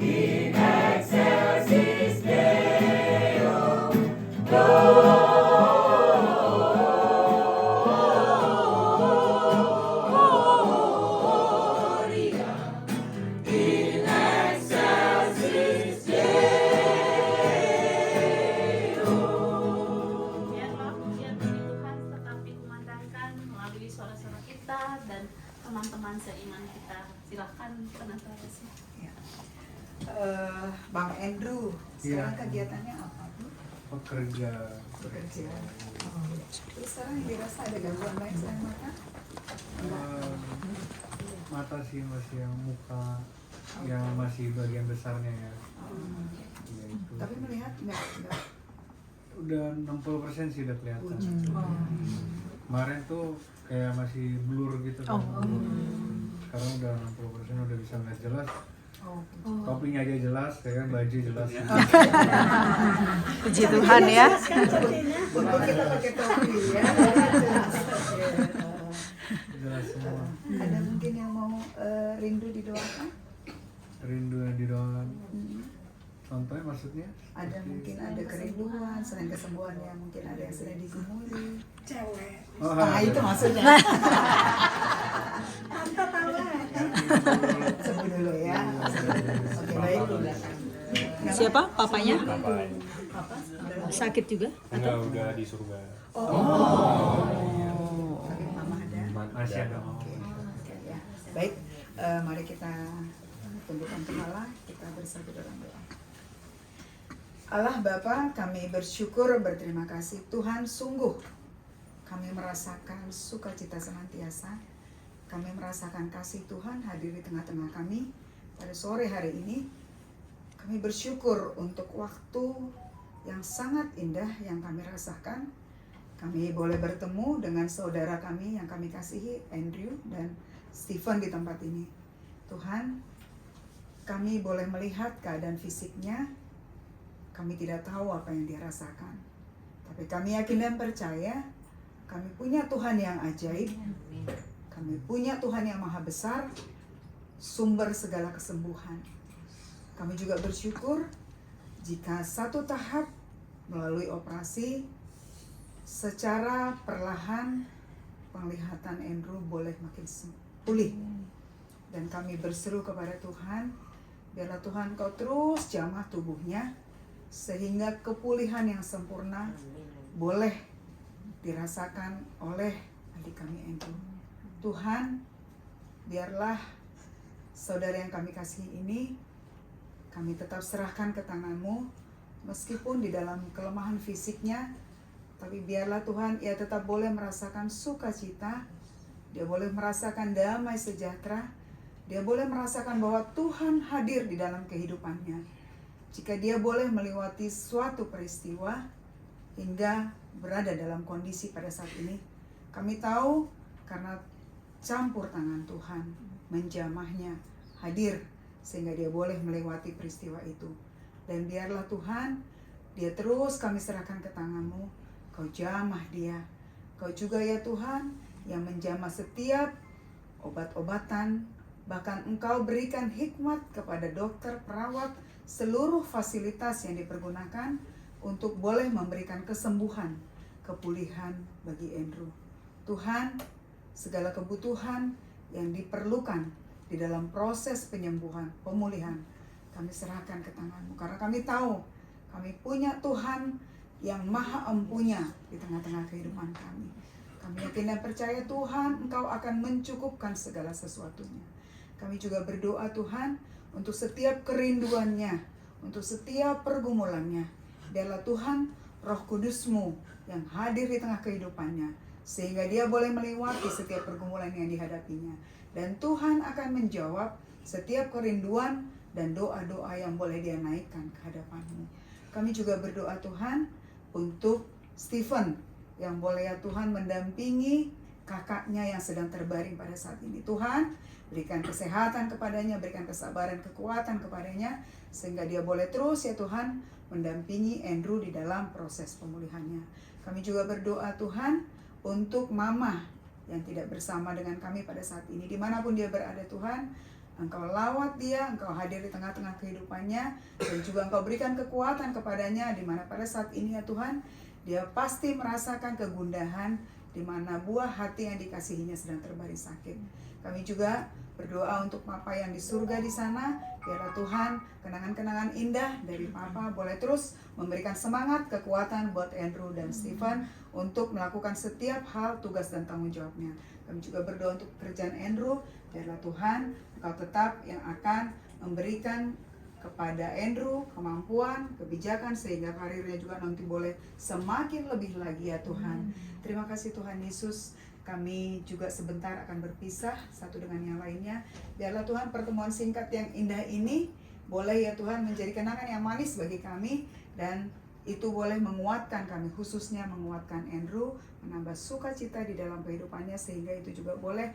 Speaker 1: in excelsis Deo, Gloria in excelsis Deo.
Speaker 6: Biarlah pujian bagi Tuhan tetap dikumandangkan melalui suara-suara kita dan teman-teman seiman kita. Silahkan penonton.
Speaker 3: Bang Andrew, sekarang kegiatannya apa Bu?
Speaker 9: Bekerja.
Speaker 3: Terus sekarang dirasa ada gangguan lain selain mata?
Speaker 9: Mata sih masih yang muka yang masih bagian besarnya ya. Ya itu.
Speaker 3: Tapi melihat enggak.
Speaker 9: Udah 60% sih udah kelihatan. Kemarin tuh kayak masih blur gitu kan. Sekarang udah 60% udah bisa ngeliat jelas. Topinya aja jelas, ya kan, baju jelas.
Speaker 3: Puji Tuhan ya.
Speaker 8: Untuk
Speaker 3: kita pakai topi ya.
Speaker 9: Jelas semua.
Speaker 3: Ada mungkin yang mau rindu didoakan?
Speaker 9: Rindu yang didoakan. Contohnya maksudnya?
Speaker 3: Ada mungkin ada kerinduan selain kesembuhan ya, mungkin ada yang sedang digumuli.
Speaker 8: cewek.
Speaker 9: Oh,
Speaker 3: Nah itu maksudnya.
Speaker 8: Tante tahu lah.
Speaker 3: Sebut dulu ya. Oke baik.
Speaker 10: Siapa? Papanya?
Speaker 7: Papa.
Speaker 10: Sakit juga?
Speaker 7: Enggak, udah di surga.
Speaker 3: Oke, Mama ada.
Speaker 9: Masih ada mau.
Speaker 3: Oke, ya. Baik, mari kita tundukkan kepala, kita bersatu dalam doa. Allah Bapa, kami bersyukur, berterima kasih. Tuhan, sungguh kami merasakan sukacita senantiasa. Kami merasakan kasih Tuhan hadir di tengah-tengah kami pada sore hari ini. Kami bersyukur untuk waktu yang sangat indah yang kami rasakan. Kami boleh bertemu dengan saudara kami yang kami kasihi, Andrew dan Stephen di tempat ini. Tuhan, kami boleh melihat keadaan fisiknya. Kami tidak tahu apa yang dia rasakan. Tapi kami yakin dan percaya, kami punya Tuhan yang ajaib. Kami punya Tuhan yang maha besar, sumber segala kesembuhan. Kami juga bersyukur jika satu tahap melalui operasi, secara perlahan penglihatan Andrew boleh makin pulih. Dan kami berseru kepada Tuhan, biarlah Tuhan Kau terus jamah tubuhnya, sehingga kepulihan yang sempurna boleh dirasakan oleh adik kami Andrew. Tuhan, biarlah saudara yang kami kasihi ini, kami tetap serahkan ke tangan-Mu, meskipun di dalam kelemahan fisiknya, tapi biarlah Tuhan, ia tetap boleh merasakan sukacita, dia boleh merasakan damai sejahtera, dia boleh merasakan bahwa Tuhan hadir di dalam kehidupannya. Jika dia boleh melewati suatu peristiwa hingga berada dalam kondisi pada saat ini, kami tahu karena campur tangan Tuhan menjamahnya, hadir sehingga dia boleh melewati peristiwa itu. Dan biarlah Tuhan, dia terus kami serahkan ke tangan-Mu. Kau jamah dia. Kau juga ya Tuhan yang menjamah setiap obat-obatan. Bahkan Engkau berikan hikmat kepada dokter, perawat, seluruh fasilitas yang dipergunakan untuk boleh memberikan kesembuhan, kepulihan bagi Andrew. Tuhan, segala kebutuhan yang diperlukan di dalam proses penyembuhan, pemulihan, kami serahkan ke tangan-Mu. Karena kami tahu, kami punya Tuhan yang maha empunya di tengah-tengah kehidupan kami. Kami yakin dan percaya Tuhan, Engkau akan mencukupkan segala sesuatunya. Kami juga berdoa Tuhan, untuk setiap kerinduannya, untuk setiap pergumulannya. Biarlah Tuhan, Roh Kudus-Mu yang hadir di tengah kehidupannya, sehingga dia boleh melewati setiap pergumulan yang dihadapinya. Dan Tuhan akan menjawab setiap kerinduan dan doa-doa yang boleh dia naikkan ke hadapan-Mu. Kami juga berdoa Tuhan untuk Stephen yang boleh ya Tuhan mendampingi kakaknya yang sedang terbaring pada saat ini. Tuhan, berikan kesehatan kepadanya, berikan kesabaran, kekuatan kepadanya, sehingga dia boleh terus ya Tuhan mendampingi Andrew di dalam proses pemulihannya. Kami juga berdoa Tuhan untuk Mama yang tidak bersama dengan kami pada saat ini. Dimanapun dia berada Tuhan, Engkau lawat dia, Engkau hadir di tengah-tengah kehidupannya, dan juga Engkau berikan kekuatan kepadanya, di mana pada saat ini ya Tuhan, dia pasti merasakan kegundahan, di mana buah hati yang dikasihinya sedang terbaring sakit. Kami juga berdoa untuk Papa yang di surga di sana, biarlah Tuhan kenangan-kenangan indah dari Papa boleh terus memberikan semangat, kekuatan buat Andrew dan Stephen untuk melakukan setiap hal, tugas dan tanggung jawabnya. Kami juga berdoa untuk pekerjaan Andrew, biarlah Tuhan Engkau tetap yang akan memberikan kepada Andrew kemampuan, kebijakan, sehingga karirnya juga nanti boleh semakin lebih lagi ya Tuhan. Terima kasih Tuhan Yesus. Kami juga sebentar akan berpisah satu dengan yang lainnya. Biarlah Tuhan pertemuan singkat yang indah ini boleh ya Tuhan menjadi kenangan yang manis bagi kami, dan itu boleh menguatkan kami, khususnya menguatkan Andrew, menambah sukacita di dalam kehidupannya, sehingga itu juga boleh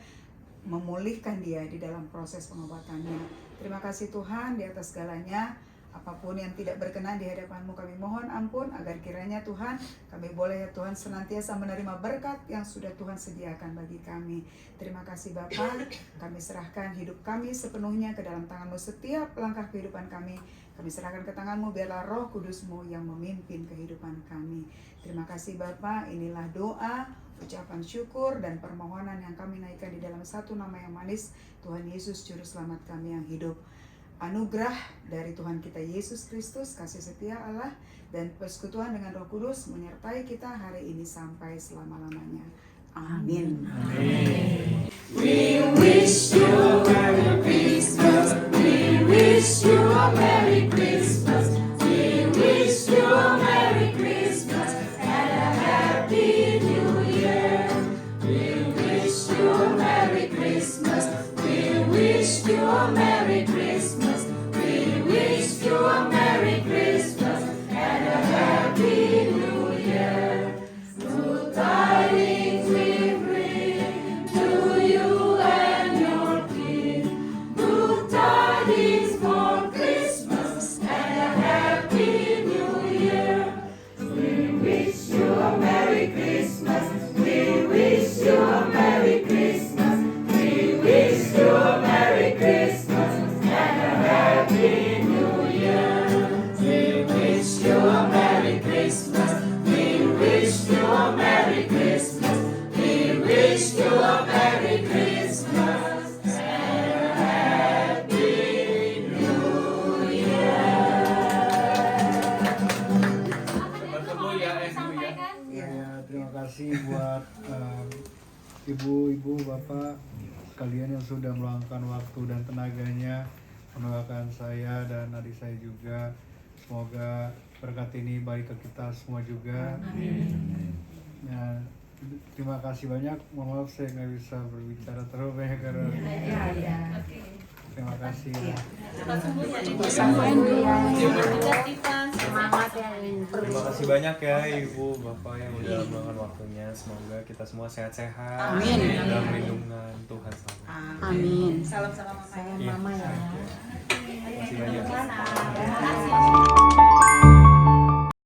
Speaker 3: memulihkan dia di dalam proses pengobatannya. Terima kasih Tuhan di atas segalanya. Apapun yang tidak berkenan di hadapan-Mu, kami mohon ampun, agar kiranya Tuhan, kami boleh ya Tuhan senantiasa menerima berkat yang sudah Tuhan sediakan bagi kami. Terima kasih Bapa, kami serahkan hidup kami sepenuhnya ke dalam tangan-Mu. Setiap langkah kehidupan kami serahkan ke tangan-Mu, biarlah Roh Kudus-Mu yang memimpin kehidupan kami. Terima kasih Bapa, inilah doa, ucapan syukur dan permohonan yang kami naikkan di dalam satu nama yang manis, Tuhan Yesus Juru Selamat kami yang hidup. Anugerah dari Tuhan kita Yesus Kristus, kasih setia Allah, dan persekutuan dengan Roh Kudus menyertai kita hari ini sampai selama-lamanya. Amin.
Speaker 1: We wish you a Merry Christmas. We wish you a Merry Christmas. We wish you
Speaker 9: terima kasih buat ibu-ibu, bapak sekalian yang sudah meluangkan waktu dan tenaganya mendoakan saya dan adik saya juga. Semoga berkat ini baik ke kita semua juga. Ya, terima kasih banyak. Mohon maaf saya nggak bisa berbicara terlalu banyak karena terima kasih.
Speaker 6: Cepat sembuh ya Ibu.
Speaker 1: Semangat ya.
Speaker 11: Terima kasih banyak ya Ibu, Bapak yang udah meluangkan waktunya. Semoga kita semua sehat-sehat dalam lindungan Tuhan selalu.
Speaker 10: Amin.
Speaker 3: Salam sama mama ya.
Speaker 11: Iya.
Speaker 1: Mama ya.
Speaker 11: Terima kasih banyak.
Speaker 6: Terima kasih.